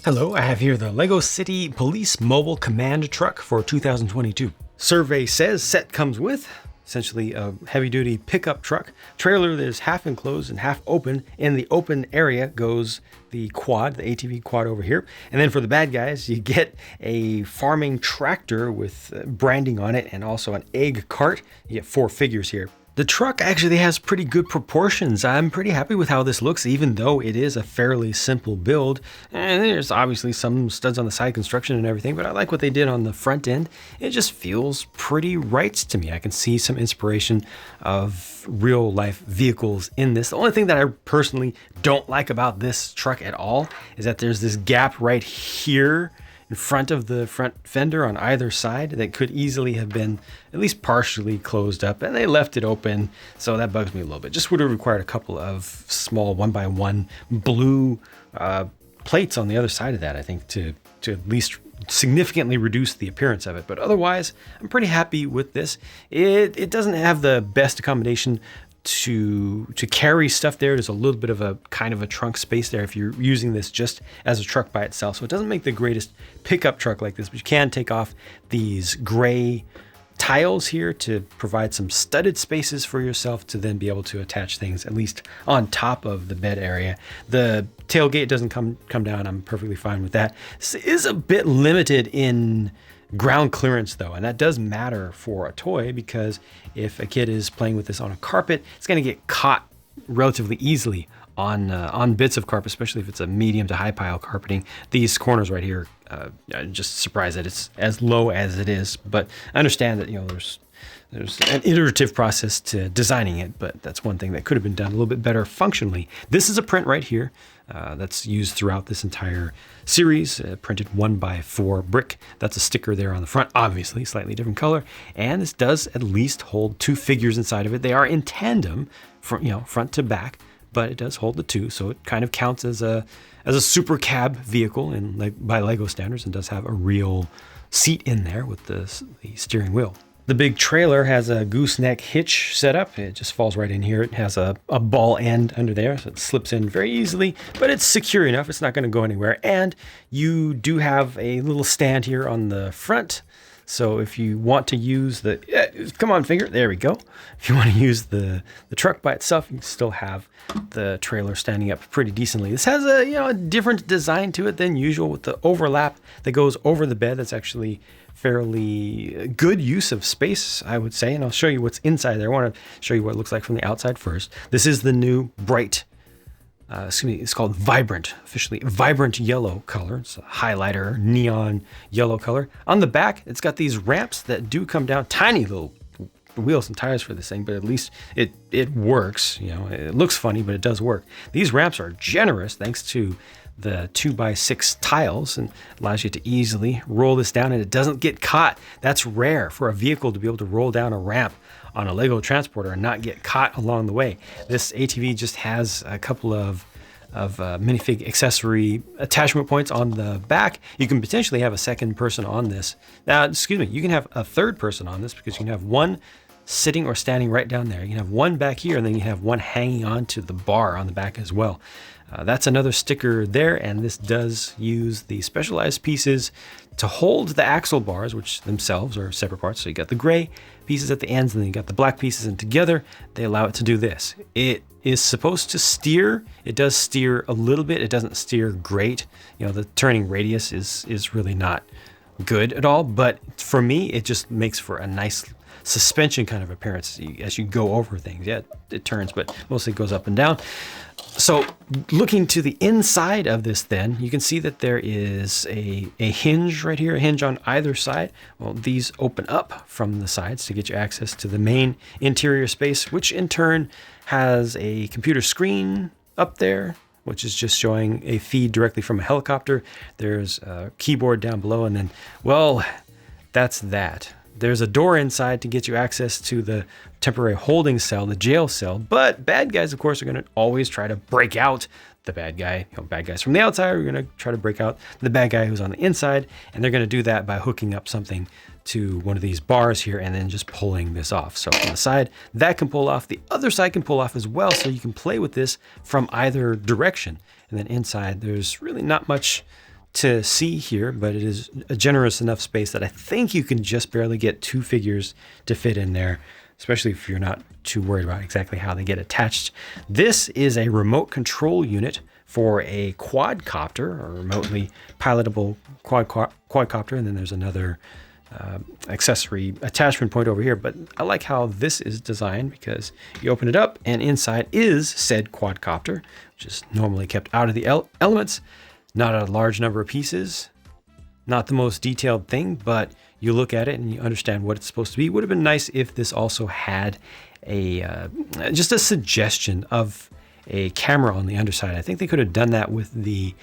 Hello, I have here the LEGO City Police Mobile Command Truck for 2022. Survey says set comes with essentially a heavy-duty pickup truck. Trailer that is half enclosed and half open. In the open area goes the quad, the ATV quad over here. And then for the bad guys, you get a farming tractor with branding on it and also an egg cart. You get 4 figures here. The truck actually has pretty good proportions. I'm pretty happy with how this looks, even though it is a fairly simple build. And there's obviously some studs on the side construction and everything, but I like what they did on the front end. It just feels pretty right to me. I can see some inspiration of real life vehicles in this. The only thing that I personally don't like about this truck at all is that there's this gap right here in front of the front fender on either side that could easily have been at least partially closed up, and they left it open, so that bugs me a little bit. Just would have required a couple of small 1x1 blue plates on the other side of that, I think, to at least significantly reduce the appearance of it. But otherwise, I'm pretty happy with this. It doesn't have the best accommodation to carry stuff there. There's a little bit of a kind of a trunk space there if you're using this just as a truck by itself. So it doesn't make the greatest pickup truck like this, but you can take off these gray tiles here to provide some studded spaces for yourself to then be able to attach things at least on top of the bed area. The tailgate doesn't come down. I'm perfectly fine with that. This is a bit limited in ground clearance though, and that does matter for a toy, because if a kid is playing with this on a carpet, it's going to get caught relatively easily on bits of carpet, especially if it's a medium to high pile carpeting. These corners right here, I'm just surprised that it's as low as it is, but I understand that, you know, there's an iterative process to designing it, but that's one thing that could have been done a little bit better functionally. This is a print right here that's used throughout this entire series, printed 1x4 brick. That's a sticker there on the front, obviously slightly different color, and this does at least hold 2 figures inside of it. They are in tandem from, you know, front to back, but it does hold the 2, so it kind of counts as a super cab vehicle by LEGO standards, and does have a real seat in there with the steering wheel. The big trailer has a gooseneck hitch setup. It just falls right in here. It has a ball end under there, so it slips in very easily, but it's secure enough. It's not going to go anywhere. And you do have a little stand here on the front. So if you want to use come on finger, there we go. If you want to use the truck by itself, you can still have the trailer standing up pretty decently. This has a different design to it than usual, with the overlap that goes over the bed. That's actually fairly good use of space, I would say. And I'll show you what's inside there. I want to show you what it looks like from the outside first. This is the new bright, it's called Vibrant, officially Vibrant yellow color. It's a highlighter, neon yellow color. On the back, it's got these ramps that do come down, tiny little wheels and tires for this thing, but at least it works. You know, it looks funny, but it does work. These ramps are generous thanks to the 2x6 tiles, and allows you to easily roll this down, and it doesn't get caught. That's rare for a vehicle to be able to roll down a ramp on a LEGO transporter and not get caught along the way. This ATV just has a couple of minifig accessory attachment points on the back. You can potentially have a second person on this. Now, excuse me, you can have a third person on this, because you can have one sitting or standing right down there. You can have one back here, and then you have one hanging onto the bar on the back as well. That's another sticker there, and this does use the specialized pieces to hold the axle bars, which themselves are separate parts. So you got the gray pieces at the ends, and then you got the black pieces, and together they allow it to do this. It is supposed to steer. It does steer a little bit. It doesn't steer great. You know, the turning radius is really not good at all, but for me, it just makes for a nice suspension kind of appearance as you go over things. Yeah, it turns, but mostly goes up and down. So looking to the inside of this, then you can see that there is a hinge right here, a hinge on either side. Well, these open up from the sides to get you access to the main interior space, which in turn has a computer screen up there, which is just showing a feed directly from a helicopter. There's a keyboard down below, and then, well, that's that. There's a door inside to get you access to the temporary holding cell, the jail cell. But bad guys, of course, are going to always try to break out the bad guy. You know, bad guys from the outside are going to try to break out the bad guy who's on the inside. And they're going to do that by hooking up something to one of these bars here and then just pulling this off. So on the side, that can pull off. The other side can pull off as well. So you can play with this from either direction. And then inside, there's really not much to see here, but it is a generous enough space that I think you can just barely get 2 figures to fit in there, especially if you're not too worried about exactly how they get attached. This is a remote control unit for a quadcopter, or remotely pilotable quadcopter, and then there's another accessory attachment point over here. But I like how this is designed, because you open it up and inside is said quadcopter, which is normally kept out of the elements. Not a large number of pieces, not the most detailed thing, but you look at it and you understand what it's supposed to be. It would have been nice if this also had a just a suggestion of a camera on the underside. I think they could have done that with the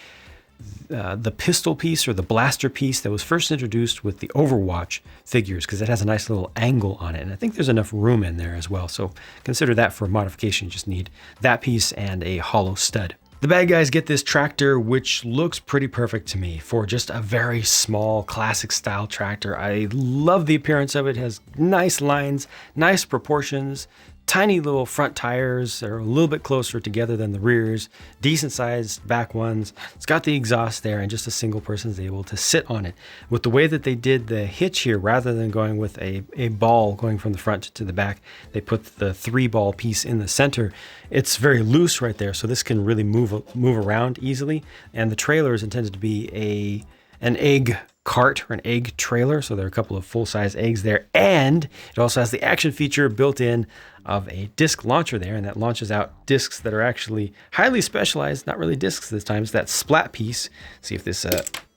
pistol piece, or the blaster piece that was first introduced with the Overwatch figures, because it has a nice little angle on it, and I think there's enough room in there as well. So consider that for modification. You just need that piece and a hollow stud. The bad guys get this tractor, which looks pretty perfect to me for just a very small classic style tractor. I love the appearance of it. It has nice lines, nice proportions, tiny little front tires that are a little bit closer together than the rears, decent sized back ones. It's got the exhaust there, and just a single person is able to sit on it. With the way that they did the hitch here, rather than going with a ball going from the front to the back, they put the 3-ball piece in the center. It's very loose right there, so this can really move around easily. And the trailer is intended to be an egg cart, or an egg trailer, so there are a couple of full-size eggs there, and it also has the action feature built in of a disc launcher there, and that launches out discs that are actually highly specialized, not really discs this time. It's that splat piece. See if this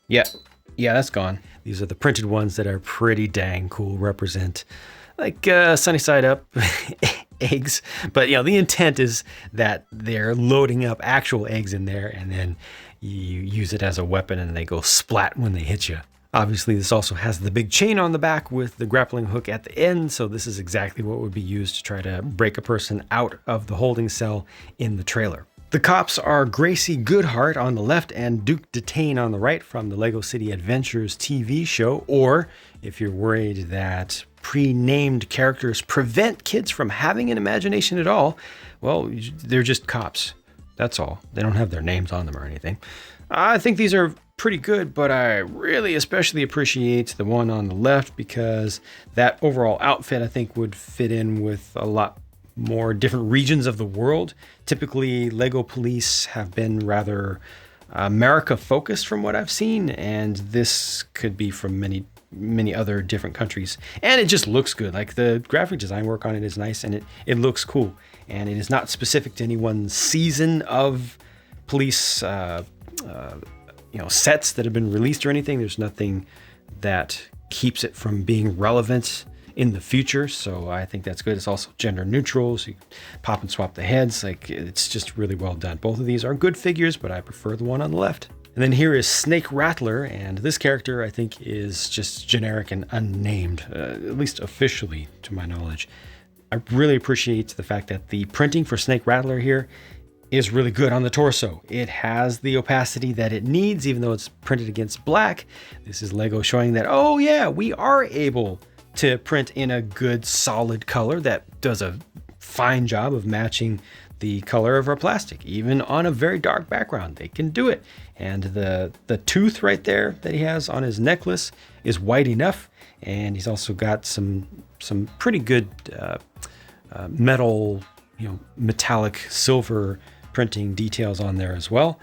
yeah, that's gone. These are the printed ones that are pretty dang cool, represent like sunny side up eggs, but the intent is that they're loading up actual eggs in there, and then you use it as a weapon and they go splat when they hit you. Obviously, this also has the big chain on the back with the grappling hook at the end, so this is exactly what would be used to try to break a person out of the holding cell in the trailer. The cops are Gracie Goodhart on the left and Duke Detain on the right from the Lego City Adventures TV show, or if you're worried that pre-named characters prevent kids from having an imagination at all, well, they're just cops. That's all. They don't have their names on them or anything. I think these are pretty good, but I really especially appreciate the one on the left, because that overall outfit I think would fit in with a lot more different regions of the world. Typically, Lego Police have been rather America focused from what I've seen, and this could be from many other different countries. And it just looks good. Like, the graphic design work on it is nice, and it looks cool. And it is not specific to any one season of police sets that have been released or anything. There's nothing that keeps it from being relevant in the future, so I think that's good. It's also gender neutral, so you can pop and swap the heads. Like, it's just really well done. Both of these are good figures, but I prefer the one on the left. And then here is Snake Rattler, and this character I think is just generic and unnamed, at least officially to my knowledge. I really appreciate the fact that the printing for Snake Rattler here is really good on the torso. It has the opacity that it needs, even though it's printed against black. This is Lego showing that, oh yeah, we are able to print in a good solid color that does a fine job of matching the color of our plastic. Even on a very dark background, they can do it. And the tooth right there that he has on his necklace is white enough, and he's also got some pretty good metal, metallic silver printing details on there as well.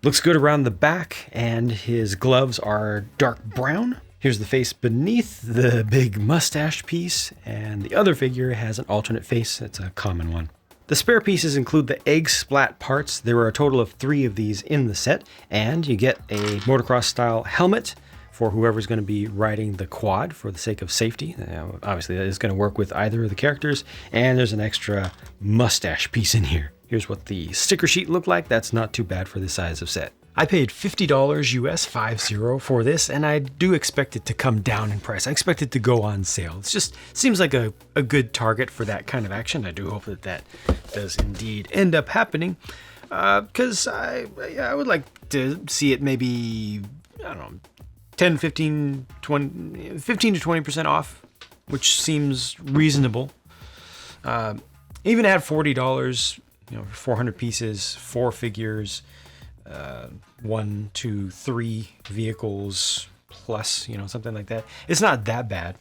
Looks good around the back, and his gloves are dark brown. Here's the face beneath the big mustache piece, and the other figure has an alternate face. It's a common one. The spare pieces include the egg splat parts. There are a total of 3 of these in the set, and you get a motocross style helmet for whoever's going to be riding the quad for the sake of safety. Obviously that is going to work with either of the characters, and there's an extra mustache piece in here. Here's what the sticker sheet looked like. That's not too bad for the size of set. I paid $50 US, 50, for this, and I do expect it to come down in price. I expect it to go on sale. It just seems like a good target for that kind of action. I do hope that does indeed end up happening, because I would like to see it maybe, I don't know, 10, 15, 20, 15 to 20% off, which seems reasonable. Even at $40, 400 pieces, 4 figures, 1, 2, 3 vehicles plus, you know, something like that. It's not that bad.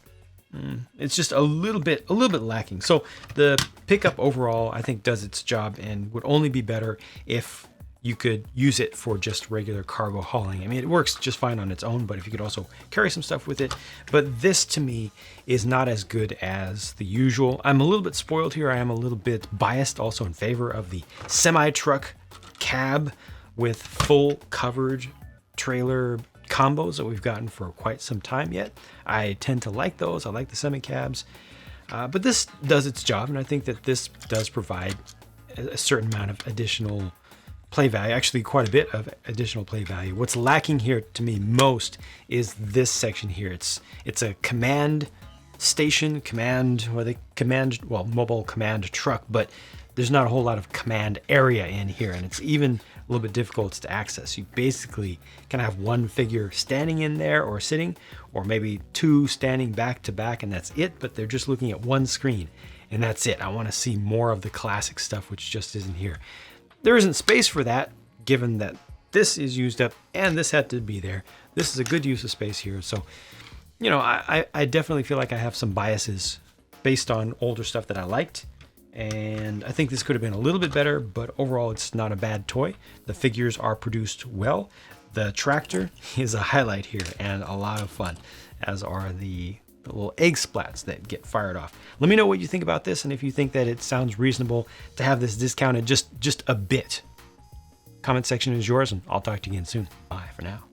It's just a little bit lacking. So the pickup overall, I think, does its job and would only be better if you could use it for just regular cargo hauling. I mean, it works just fine on its own, but if you could also carry some stuff with it. But this, to me, is not as good as the usual. I'm a little bit spoiled here. I am a little bit biased also in favor of the semi-truck cab with full covered trailer combos that we've gotten for quite some time yet. I tend to like those. I like the semi-cabs. But this does its job, and I think that this does provide a certain amount of additional play value, actually quite a bit of additional play value. What's lacking here to me most is this section here. It's a command station, mobile command truck, but there's not a whole lot of command area in here, and it's even a little bit difficult to access. You basically can have one figure standing in there or sitting, or maybe two standing back to back, and that's it, but they're just looking at one screen, and that's it. I want to see more of the classic stuff, which just isn't here. There isn't space for that, given that this is used up and this had to be there. This is a good use of space here, so you know, I definitely feel like I have some biases based on older stuff that I liked. And I think this could have been a little bit better, but overall it's not a bad toy. The figures are produced well. The tractor is a highlight here and a lot of fun, as are the little egg splats that get fired off. Let me know what you think about this, and if you think that it sounds reasonable to have this discounted just a bit. Comment section is yours, and I'll talk to you again soon. Bye for now.